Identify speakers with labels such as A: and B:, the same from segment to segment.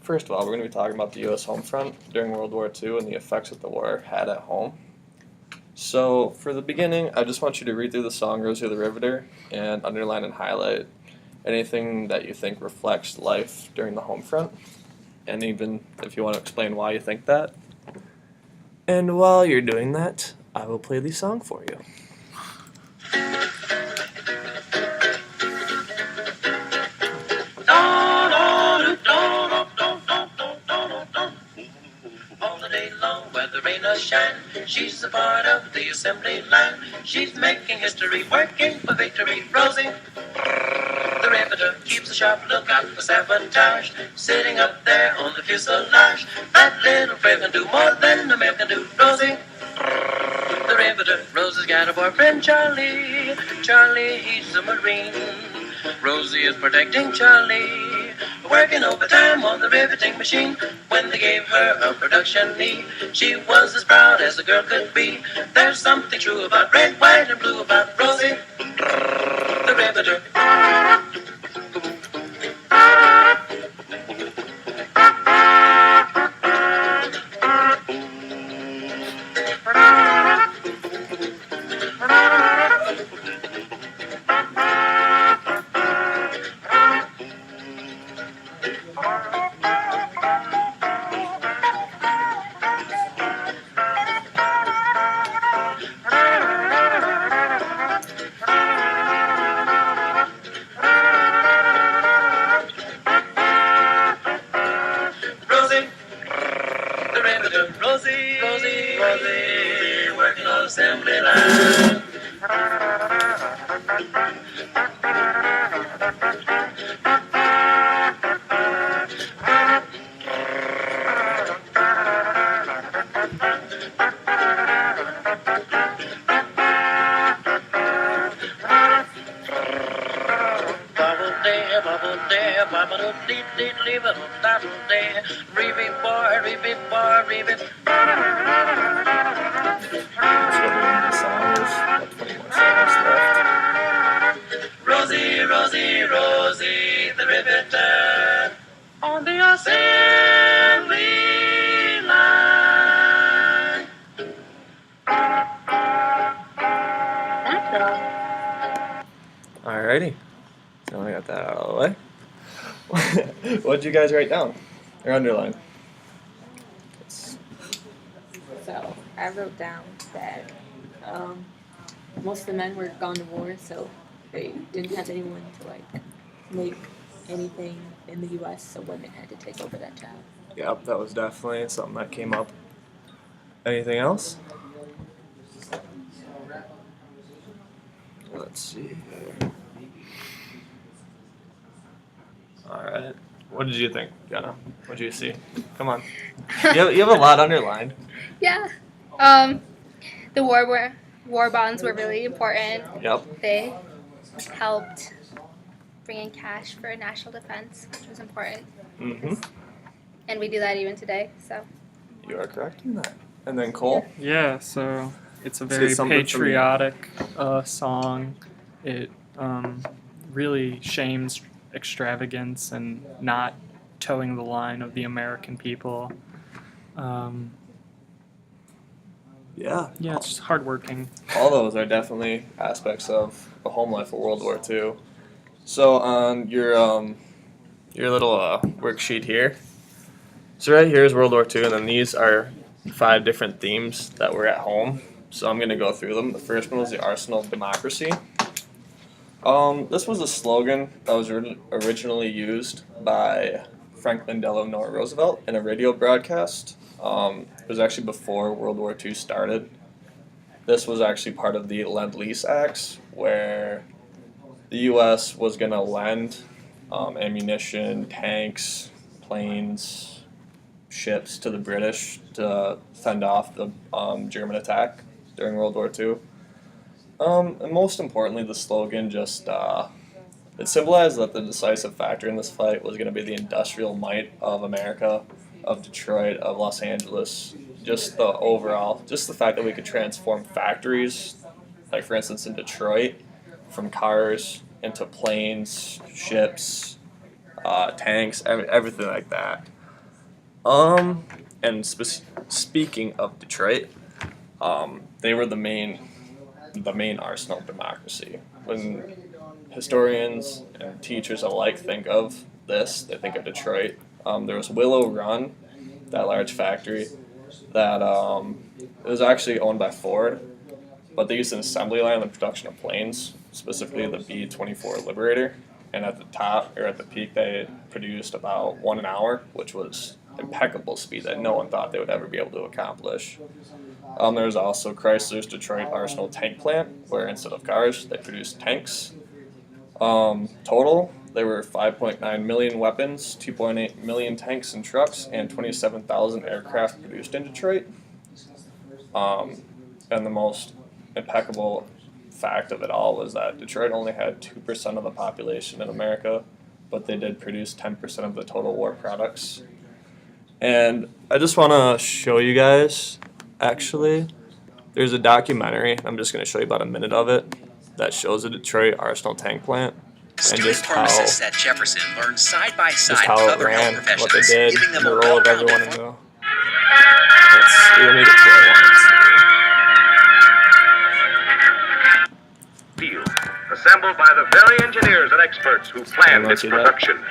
A: First of all, we're going to be talking about the U.S. home front during World War II and the effects that the war had at home. So, for the beginning, I just want you to read through the song Rosie the Riveter and underline and highlight anything that you think reflects life during the home front, and even if you want to explain why you think that. And while you're doing that, I will play the song for you.
B: All the day long, whether rain or shine, she's a part of the assembly line. She's making history, working for victory. Rosie, the riveter, keeps a sharp lookout for sabotage. Sitting up there on the fuselage, that little brave can do more than a man can do. Rosie, the riveter. Rosie's got a boyfriend, Charlie. Charlie, he's a Marine. Rosie is protecting Charlie, working overtime on the riveting machine. When they gave her a production knee, she was as proud as a girl could be. There's something true about red, white, and blue about Rosie, the riveter. Rosie, working on assembly line. Rosie, Rosie, Rosie, the riveter on the assembly line.
A: Alrighty, now I got that out of the way. What did you guys write down or underline?
C: So I wrote down that most of the men were gone to war, so they didn't have anyone to make anything in the U.S., so women had to take over that job.
A: Yep, that was definitely something that came up. Anything else? Let's see here. Alright. What did you think, Jenna? What did you see? Come on. You have a lot underlined.
D: Yeah. The war bonds were really important.
A: Yep.
D: They helped bring in cash for national defense, which was important.
A: Mm-hmm.
D: And we do that even today, so.
A: You are correct in that. And then Cole?
E: Yeah, so it's a
A: Say
E: very
A: something for me.
E: patriotic song. It really shames extravagance and not towing the line of the American people.
A: Yeah.
E: Yeah, it's just hardworking.
A: All those are definitely aspects of a home life of World War II. So on your little worksheet here, so right here is World War II, and then these are 5 different themes that were at home. So I'm going to go through them. The first one was the Arsenal of Democracy. This was a slogan that was originally used by Franklin Delano Roosevelt in a radio broadcast. It was actually before World War II started. This was actually part of the Lend-Lease Acts, where the U.S. was going to lend ammunition, tanks, planes, ships to the British to fend off the German attack during World War II. And most importantly, the slogan just it symbolized that the decisive factor in this fight was going to be the industrial might of America, of Detroit, of Los Angeles. Just the fact that we could transform factories, like for instance in Detroit, from cars into planes, ships, tanks, everything like that. And speaking of Detroit, they were the main arsenal of democracy. When historians and teachers alike think of this, they think of Detroit. There was Willow Run, that large factory that it was actually owned by Ford, but they used an assembly line in the production of planes, specifically the B-24 Liberator. And at the top, or at the peak, they produced about 1 an hour, which was impeccable speed that no one thought they would ever be able to accomplish. There was also Chrysler's Detroit Arsenal tank plant, where instead of cars, they produced tanks. Total, there were 5.9 million weapons, 2.8 million tanks and trucks, and 27,000 aircraft produced in Detroit. And the most impeccable fact of it all was that Detroit only had 2% of the population in America, but they did produce 10% of the total war products. And I just want to show you guys, actually, there's a documentary, I'm just going to show you about a minute of it, that shows the Detroit Arsenal tank plant. And just how,
F: at Jefferson learned side by side
A: just how
F: with
A: it
F: other
A: ran,
F: health
A: what they
F: professionals,
A: did,
F: giving them
A: the
F: a
A: role of
F: well-rounded
A: everyone in the... Let me get to where I want it.
G: Field, assembled by the very engineers and experts who planned
A: Anyone
G: its
A: see that?
G: production,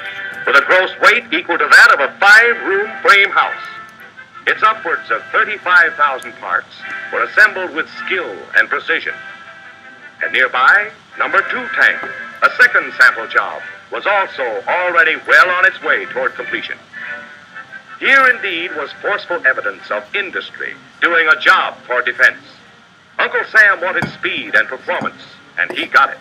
G: with a gross weight equal to that of a 5-room frame house. Its upwards of 35,000 parts were assembled with skill and precision. And nearby, number 2 tank, a second sample job, was also already well on its way toward completion. Here indeed was forceful evidence of industry doing a job for defense. Uncle Sam wanted speed and performance, and he got it.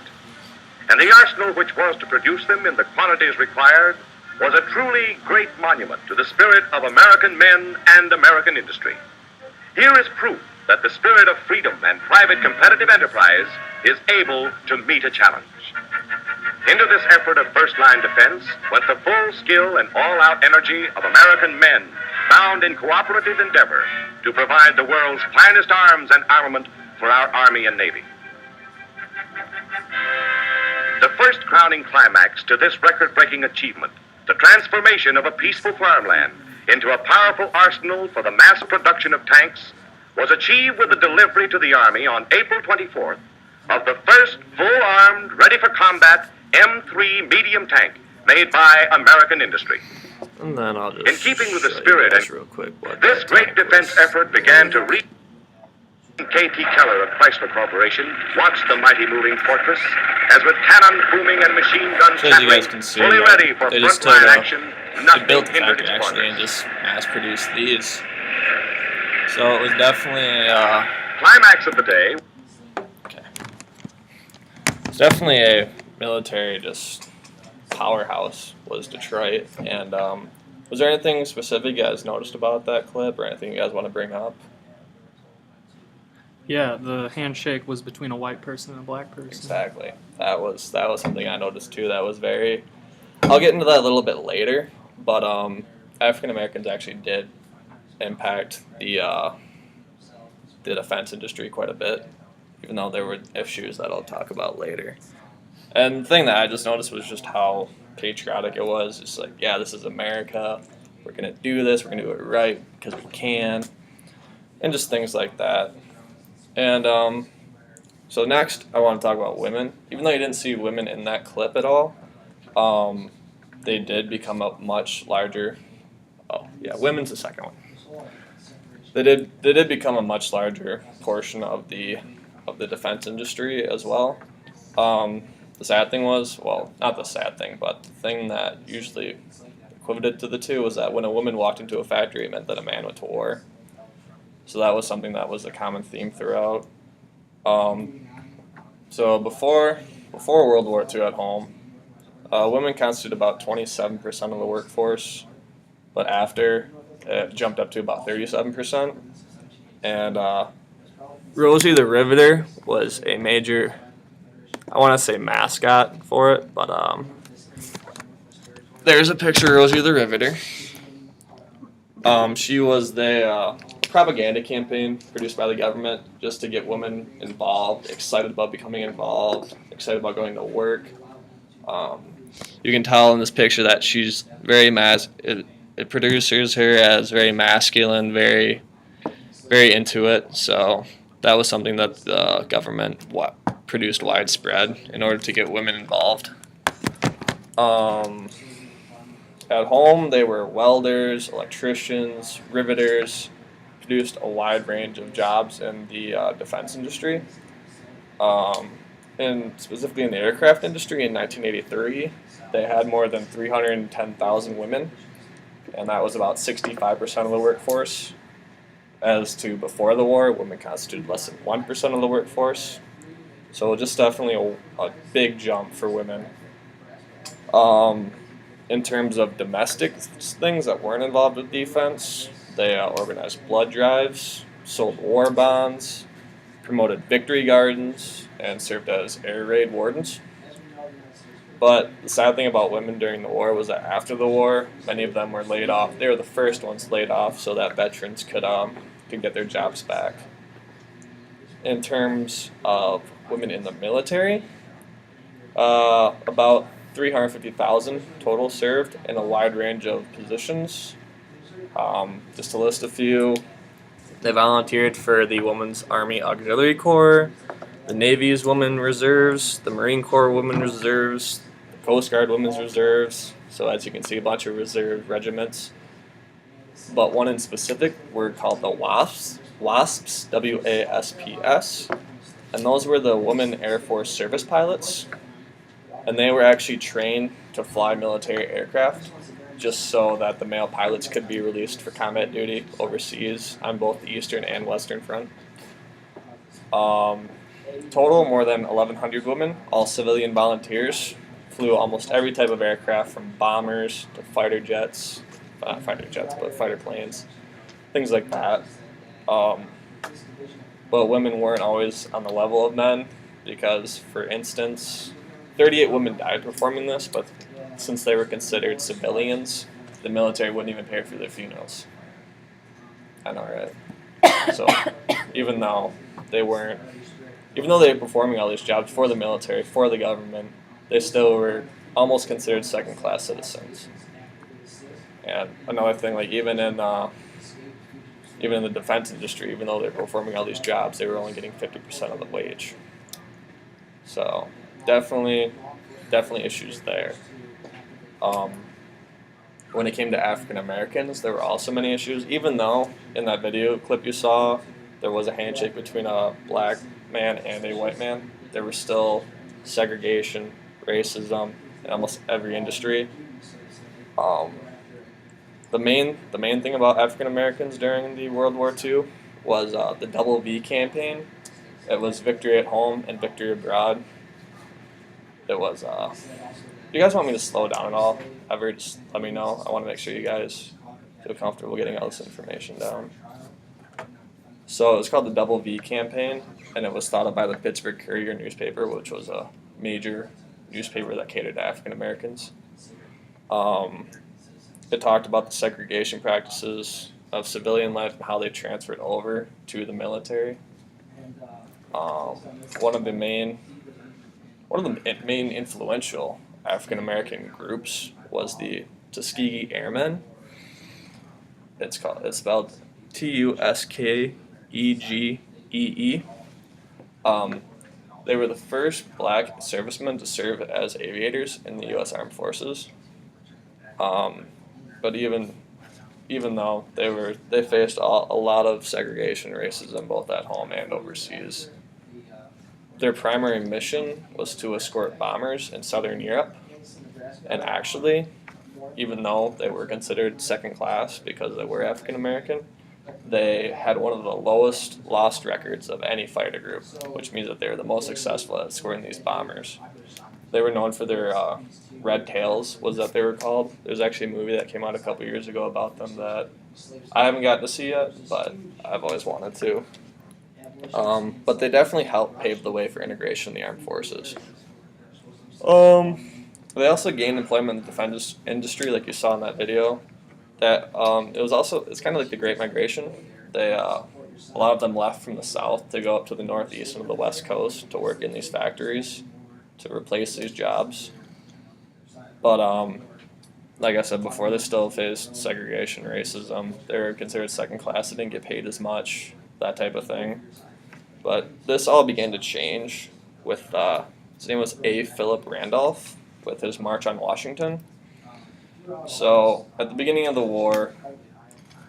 G: And the arsenal which was to produce them in the quantities required was a truly great monument to the spirit of American men and American industry. Here is proof that the spirit of freedom and private competitive enterprise is able to meet a challenge. Into this effort of first-line defense went the full skill and all-out energy of American men bound in cooperative endeavor to provide the world's finest arms and armament for our Army and Navy. The first crowning climax to this record-breaking achievement, the transformation of a peaceful farmland into a powerful arsenal for the mass production of tanks, was achieved with the delivery to the Army on April 24th of the first full-armed, ready-for-combat M3 medium tank made by American industry.
A: And then I'll just
G: In keeping with the
A: show you
G: spirit
A: guys
G: and
A: real quick what
G: this
A: that
G: great
A: tank
G: defense
A: was.
G: effort began to reach. K.T. Keller of Chrysler Corporation watched the mighty moving fortress as with cannon booming and machine guns
A: So as you guys
G: chattering,
A: can see,
G: fully ready for
A: they just
G: frontline
A: took
G: action,
A: they
G: nothing
A: built the
G: hindered
A: factory
G: its
A: actually and
G: progress.
A: just mass-produced these. So it was definitely
G: Climax of the day.
A: it's definitely a military just powerhouse was Detroit. And was there anything specific you guys noticed about that clip or anything you guys want to bring up?
E: Yeah, the handshake was between a white person and a black person.
A: Exactly. That was something I noticed too. That was very. I'll get into that a little bit later, but African Americans actually did impact the defense industry quite a bit, even though there were issues that I'll talk about later. And the thing that I just noticed was just how patriotic it was. It's like, yeah, this is America. We're gonna do this. We're gonna do it right because we can, and just things like that. And so next, I want to talk about women. Even though you didn't see women in that clip at all, they did become a much larger. Oh yeah, women's the second one. They did become a much larger portion of the defense industry as well. The sad thing was, well, not the sad thing, but the thing that usually equated to the two was that when a woman walked into a factory, it meant that a man went to war. So that was something that was a common theme throughout. So before World War II at home, women constituted about 27% of the workforce, but after it jumped up to about 37%. And Rosie the Riveter was a major, I want to say mascot for it, but there's a picture of Rosie the Riveter. She was the propaganda campaign produced by the government just to get women involved, excited about becoming involved, excited about going to work. You can tell in this picture that she's very it produces her as very masculine, very into it. So that was something that the government produced widespread in order to get women involved. At home, they were welders, electricians, riveters, produced a wide range of jobs in the defense industry. And specifically in the aircraft industry in 1983, they had more than 310,000 women, and that was about 65% of the workforce. As to before the war, women constituted less than 1% of the workforce. So just definitely a big jump for women. In terms of domestic things that weren't involved with defense, they organized blood drives, sold war bonds, promoted victory gardens, and served as air raid wardens. But the sad thing about women during the war was that after the war, many of them were laid off. They were the first ones laid off so that veterans could get their jobs back. In terms of women in the military, about 350,000 total served in a wide range of positions. Just to list a few, they volunteered for the Women's Army Auxiliary Corps, the Navy's Women Reserves, the Marine Corps Women Reserves, the Coast Guard Women's Reserves. So as you can see, a bunch of reserve regiments. But one in specific were called the WASPs, W-A-S-P-S. And those were the Women Air Force Service Pilots. And they were actually trained to fly military aircraft just so that the male pilots could be released for combat duty overseas on both the Eastern and Western Front. Total, more than 1,100 women, all civilian volunteers, flew almost every type of aircraft from bombers to fighter jets, not fighter jets, but fighter planes, things like that. But women weren't always on the level of men because, for instance, 38 women died performing this, but since they were considered civilians, the military wouldn't even pay for their funerals. I know, right? So even though they were performing all these jobs for the military, for the government, they still were almost considered second-class citizens. And another thing, like even in the defense industry, even though they're performing all these jobs, they were only getting 50% of the wage. So definitely issues there. When it came to African Americans, there were also many issues. Even though in that video clip you saw, there was a handshake between a black man and a white man, there was still segregation, racism in almost every industry. The main thing about African Americans during the World War II was the Double V campaign. It was victory at home and victory abroad. It was, if you guys want me to slow down at all, ever, just let me know. I want to make sure you guys feel comfortable getting all this information down. So it was called the Double V campaign, and it was thought of by the Pittsburgh Courier newspaper, which was a major newspaper that catered to African Americans. It talked about the segregation practices of civilian life and how they transferred over to the military. One of the main influential African American groups was the Tuskegee Airmen. It's spelled Tuskegee. They were the first black servicemen to serve as aviators in the U.S. Armed Forces. But even though they faced a lot of segregation and racism both at home and overseas, their primary mission was to escort bombers in Southern Europe. And actually, even though they were considered second class because they were African American, they had one of the lowest lost records of any fighter group, which means that they were the most successful at escorting these bombers. They were known for their red tails, was that they were called. There's actually a movie that came out a couple years ago about them that I haven't gotten to see yet, but I've always wanted to. But they definitely helped pave the way for integration in the armed forces. They also gained employment in the defense industry, like you saw in that video. That it's kind of like the Great Migration. A lot of them left from the south to go up to the northeast and the west coast to work in these factories to replace these jobs. But like I said before, they still faced segregation, racism. They were considered second class. They didn't get paid as much, that type of thing. But this all began to change with his name was A. Philip Randolph with his March on Washington. So at the beginning of the war,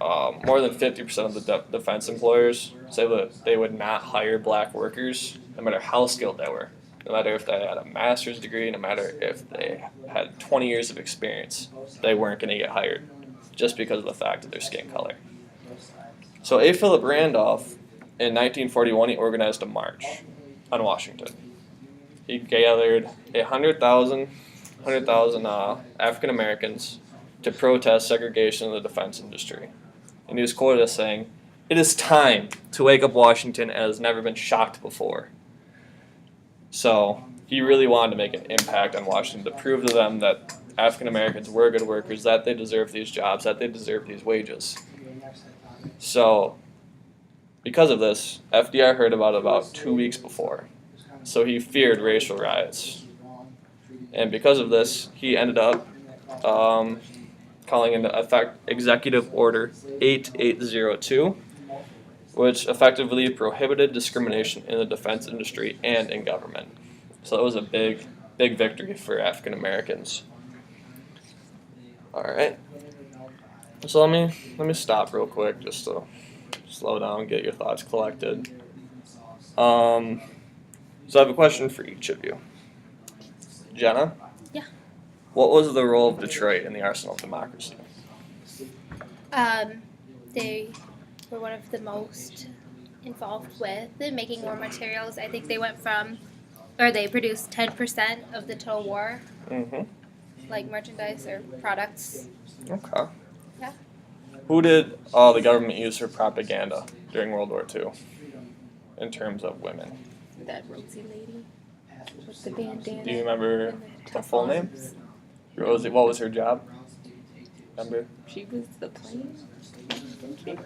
A: more than 50% of the defense employers say that they would not hire black workers, no matter how skilled they were, no matter if they had a master's degree, no matter if they had 20 years of experience, they weren't going to get hired just because of the fact of their skin color. So A. Philip Randolph, in 1941, he organized a march on Washington. He gathered 100,000 African Americans to protest segregation in the defense industry. And he was quoted as saying, "It is time to wake up Washington as has never been shocked before." So he really wanted to make an impact on Washington to prove to them that African Americans were good workers, that they deserve these jobs, that they deserve these wages. So because of this, FDR heard about 2 weeks before. So he feared racial riots. And because of this, he ended up calling into effect Executive Order 8802, which effectively prohibited discrimination in the defense industry and in government. So it was a big victory for African Americans. All right. So let me stop real quick just to slow down, get your thoughts collected. So I have a question for each of you. Jenna?
D: Yeah.
A: What was the role of Detroit in the arsenal of democracy?
D: They were one of the most involved with making war materials. I think they they produced 10% of the total war, like merchandise or products.
A: Okay.
D: Yeah.
A: Who did the government use for propaganda during World War II in terms of women?
C: That Rosie lady with the bandana.
A: Do you remember
C: and
A: the
C: tough
A: full name?
C: arms.
A: Rosie, what was her job? Remember?
C: She was the plane, didn't she?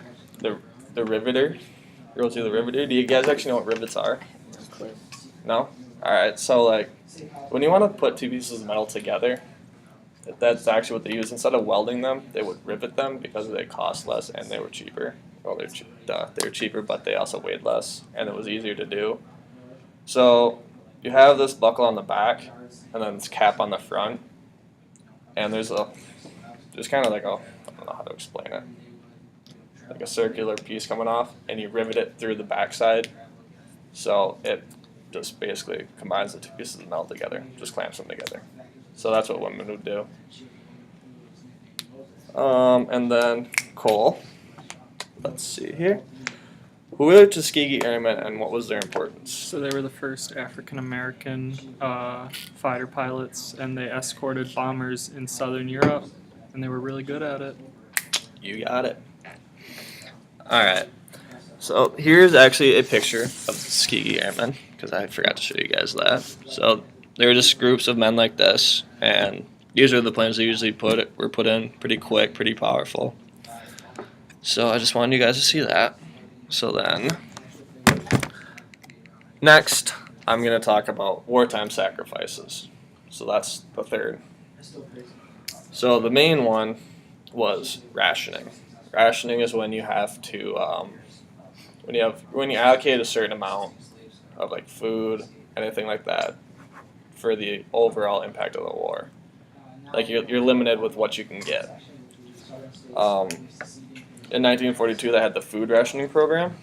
A: The Riveter? Rosie the Riveter? Do you guys actually know what rivets are?
C: No clue.
A: No? Alright, so like, when you want to put two pieces of metal together, that's actually what they use. Instead of welding them, they would rivet them because they cost less and they were cheaper. Well, they were cheaper, but they also weighed less, and it was easier to do. So you have this buckle on the back, and then this cap on the front, and there's kind of like I don't know how to explain it, like a circular piece coming off, and you rivet it through the backside, so it just basically combines the two pieces of metal together, just clamps them together. So that's what women would do. And then Cole. Let's see here. Who were the Tuskegee Airmen and what was their importance?
E: So they were the first African American fighter pilots, and they escorted bombers in Southern Europe, and they were really good at it.
A: You got it. All right. So here's actually a picture of the Tuskegee Airmen, because I forgot to show you guys that. So they were just groups of men like this, and these are the planes they usually were put in pretty quick, pretty powerful. So I just wanted you guys to see that. So then, next, I'm going to talk about wartime sacrifices. So that's the third. So the main one was rationing. Rationing is when you have to, when you allocate a certain amount of like food, anything like that, for the overall impact of the war. Like you're limited with what you can get. In 1942, they had the food rationing program,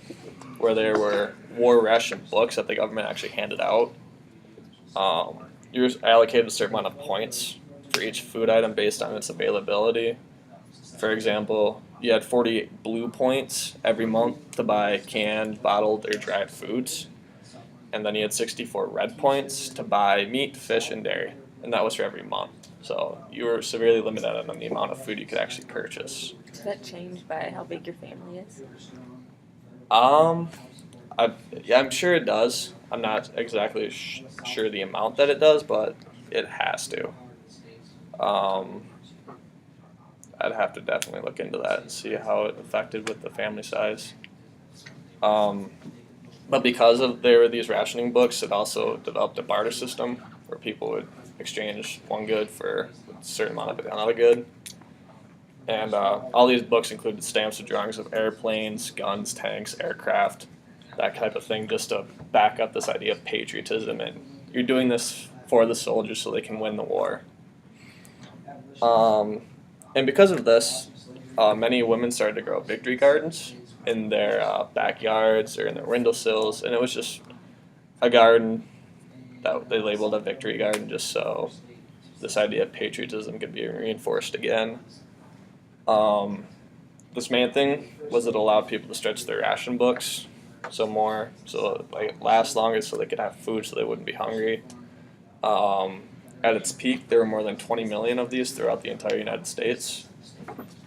A: where there were war ration books that the government actually handed out. You were allocated a certain amount of points for each food item based on its availability. For example, you had 48 blue points every month to buy canned, bottled, or dried foods. And then you had 64 red points to buy meat, fish, and dairy. And that was for every month. So you were severely limited on the amount of food you could actually purchase.
C: Does that change by how big your family is?
A: I'm sure it does. I'm not exactly sure the amount that it does, but it has to. I'd have to definitely look into that and see how it affected with the family size. But because there were these rationing books, it also developed a barter system where people would exchange one good for a certain amount of another good. And all these books included stamps and drawings of airplanes, guns, tanks, aircraft, that type of thing, just to back up this idea of patriotism. And you're doing this for the soldiers so they can win the war. And because of this, many women started to grow victory gardens in their backyards or in their windowsills, and it was just a garden that they labeled a victory garden just so this idea of patriotism could be reinforced again. This main thing was it allowed people to stretch their ration books so it last longer so they could have food so they wouldn't be hungry. At its peak, there were more than 20 million of these throughout the entire United States.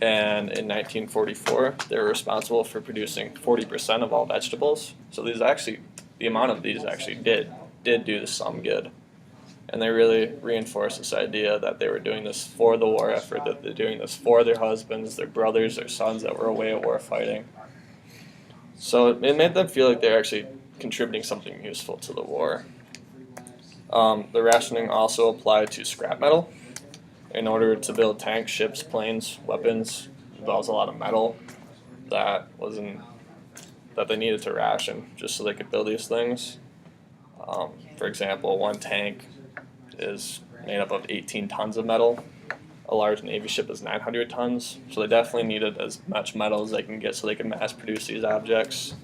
A: And in 1944, they were responsible for producing 40% of all vegetables. So the amount of these actually did do some good. And they really reinforced this idea that they were doing this for the war effort, that they're doing this for their husbands, their brothers, their sons that were away at war fighting. So it made them feel like they're actually contributing something useful to the war. The rationing also applied to scrap metal. In order to build tanks, ships, planes, weapons, involves a lot of metal that they needed to ration just so they could build these things. For example, one tank is made up of 18 tons of metal. A large Navy ship is 900 tons, so they definitely needed as much metal as they can get so they can mass produce these objects.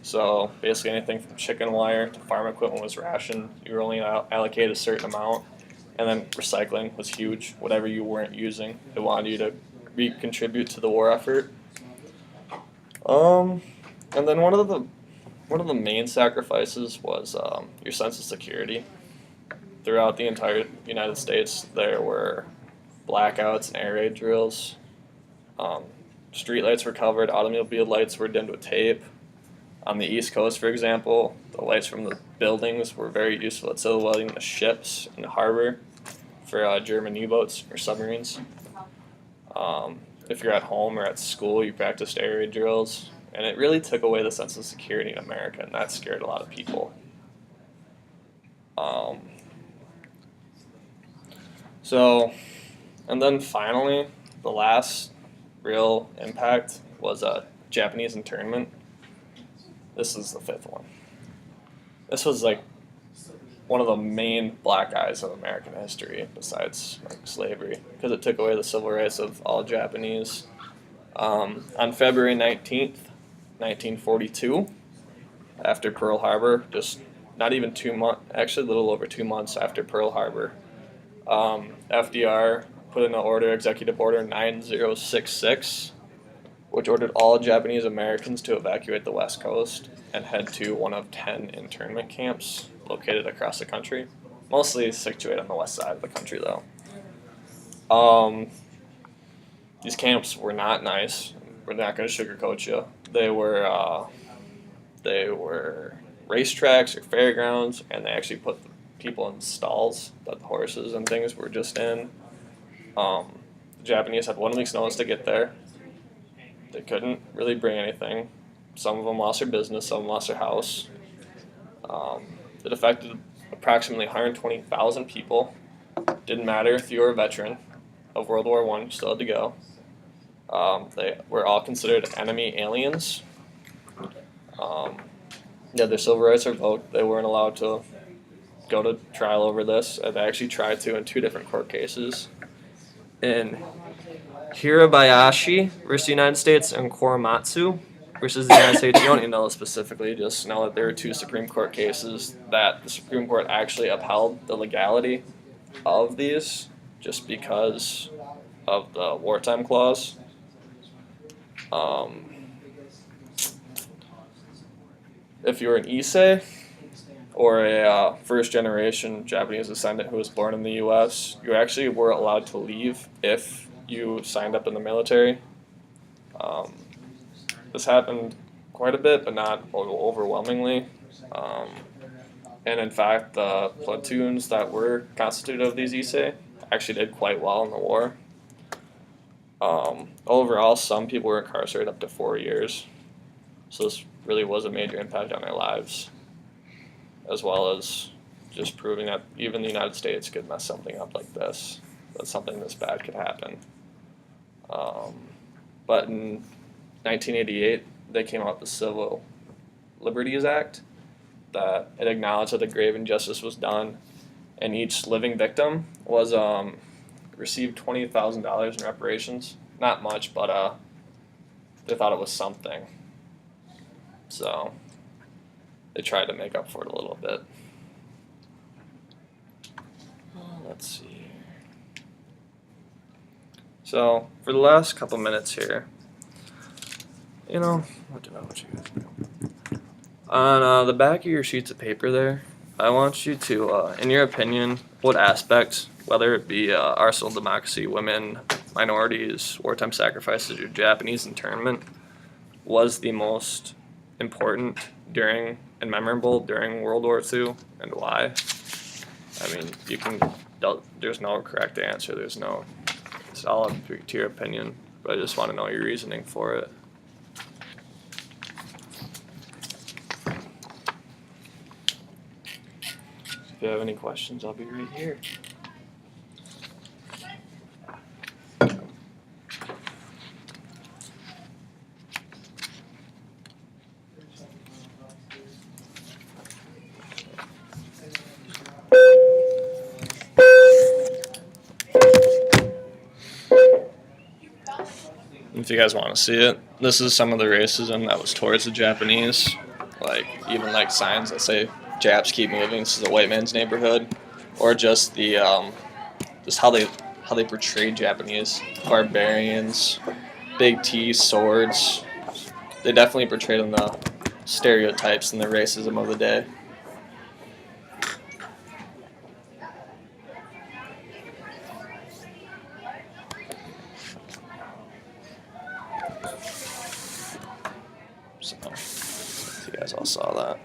A: So basically anything from chicken wire to farm equipment was rationed. You were only allocated a certain amount. And then recycling was huge. Whatever you weren't using, they wanted you to contribute to the war effort. And then one of the main sacrifices was your sense of security. Throughout the entire United States, there were blackouts and air raid drills. Street lights were covered. Automobile lights were dimmed with tape. On the East Coast, for example, the lights from the buildings were very useful at silhouetting the ships in the harbor for German U-boats or submarines. If you're at home or at school, you practiced air raid drills, and it really took away the sense of security in America, and that scared a lot of people. And then finally, the last real impact was Japanese internment. This is the fifth one. This was like one of the main black eyes of American history, besides slavery, because it took away the civil rights of all Japanese. On February 19th, 1942, after Pearl Harbor, just not even 2 months, actually a little over 2 months after Pearl Harbor, FDR put in Executive Order 9066, which ordered all Japanese Americans to evacuate the West Coast and head to one of 10 internment camps located across the country, mostly situated on the west side of the country, though. These camps were not nice. We're not going to sugarcoat you. They were racetracks or fairgrounds, and they actually put the people in stalls that the horses and things were just in. The Japanese had 1 week's notice to get there. They couldn't really bring anything. Some of them lost their business, some of them lost their house. It affected approximately 120,000 people. Didn't matter if you were a veteran of World War I, you still had to go. They were all considered enemy aliens. Their civil rights revoked. They weren't allowed to go to trial over this. They actually tried to in 2 different court cases. In Hirabayashi versus the United States and Korematsu versus the United States. You don't need to know this specifically, just know that there were 2 Supreme Court cases that the Supreme Court actually upheld the legality of these just because of the wartime clause. If you were an Issei or a first-generation Japanese descendant who was born in the U.S., you actually were allowed to leave if you signed up in the military. This happened quite a bit, but not overwhelmingly. And in fact, the platoons that were constituted of these Issei actually did quite well in the war. Overall, some people were incarcerated up to 4 years. So this really was a major impact on their lives, as well as just proving that even the United States could mess something up like this. that something this bad could happen. But in 1988, they came out with the Civil Liberties Act that it acknowledged that a grave injustice was done, and each living victim was received $20,000 in reparations. Not much, but they thought it was something. So they tried to make up for it a little bit. Let's see. So for the last couple minutes here, what did I want you guys to do? On the back of your sheets of paper there, I want you to, in your opinion, what aspects, whether it be arsenal democracy, women, minorities, wartime sacrifices, or Japanese internment, was the most important during and memorable during World War II, and why? I mean, there's no correct answer. It's all up to your opinion, but I just want to know your reasoning for it. If you have any questions, I'll be right here. If you guys want to see it, this is some of the racism that was towards the Japanese. Even signs that say "Japs keep moving. This is a white man's neighborhood," or just the just how they portrayed Japanese barbarians, big teeth, swords. They definitely portrayed them the stereotypes and the racism of the day. So, if you guys all saw that.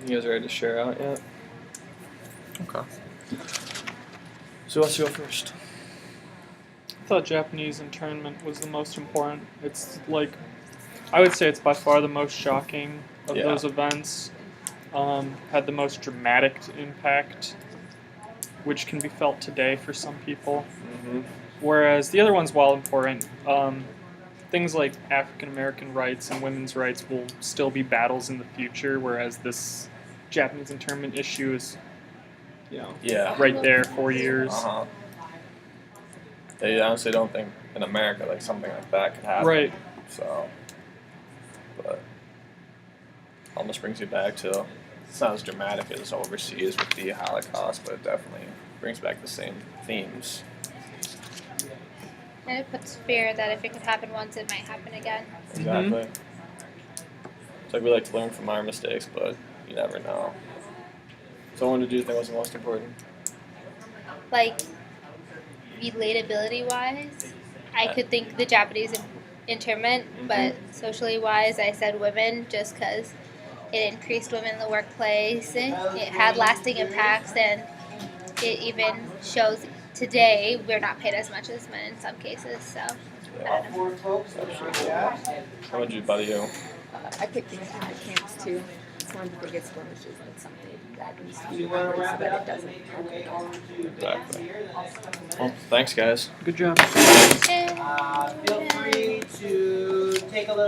A: You guys ready to share out yet? Okay. So who wants to go first?
E: I thought Japanese internment was the most important. It's I would say it's by far the most shocking of those events. Had the most dramatic impact, which can be felt today for some people.
A: Mm-hmm.
E: Whereas the other ones, while important, things like African American rights and women's rights will still be battles in the future, whereas this Japanese internment issue is, right there, 4 years.
A: They honestly don't think in America something like that could happen.
E: Right.
A: So, but almost brings you back to, it's not as dramatic as overseas with the Holocaust, but it definitely brings back the same themes.
D: And it puts fear that if it could happen once, it might happen again.
A: Exactly. It's we like to learn from our mistakes, but you never know. So what did you think was the most important?
D: Relatability-wise, I could think the Japanese internment, but socially-wise, I said women just because it increased women in the workplace. It had lasting impacts, and it even shows today we're not paid as much as men in some cases. So, I don't know.
A: How would you, buddy? You?
C: I picked the camps too. It's one of the biggest blemishes and something that needs to be remembered so that it doesn't happen.
A: Exactly. Well, thanks, guys.
E: Good job.
D: And,
H: Feel free to take a little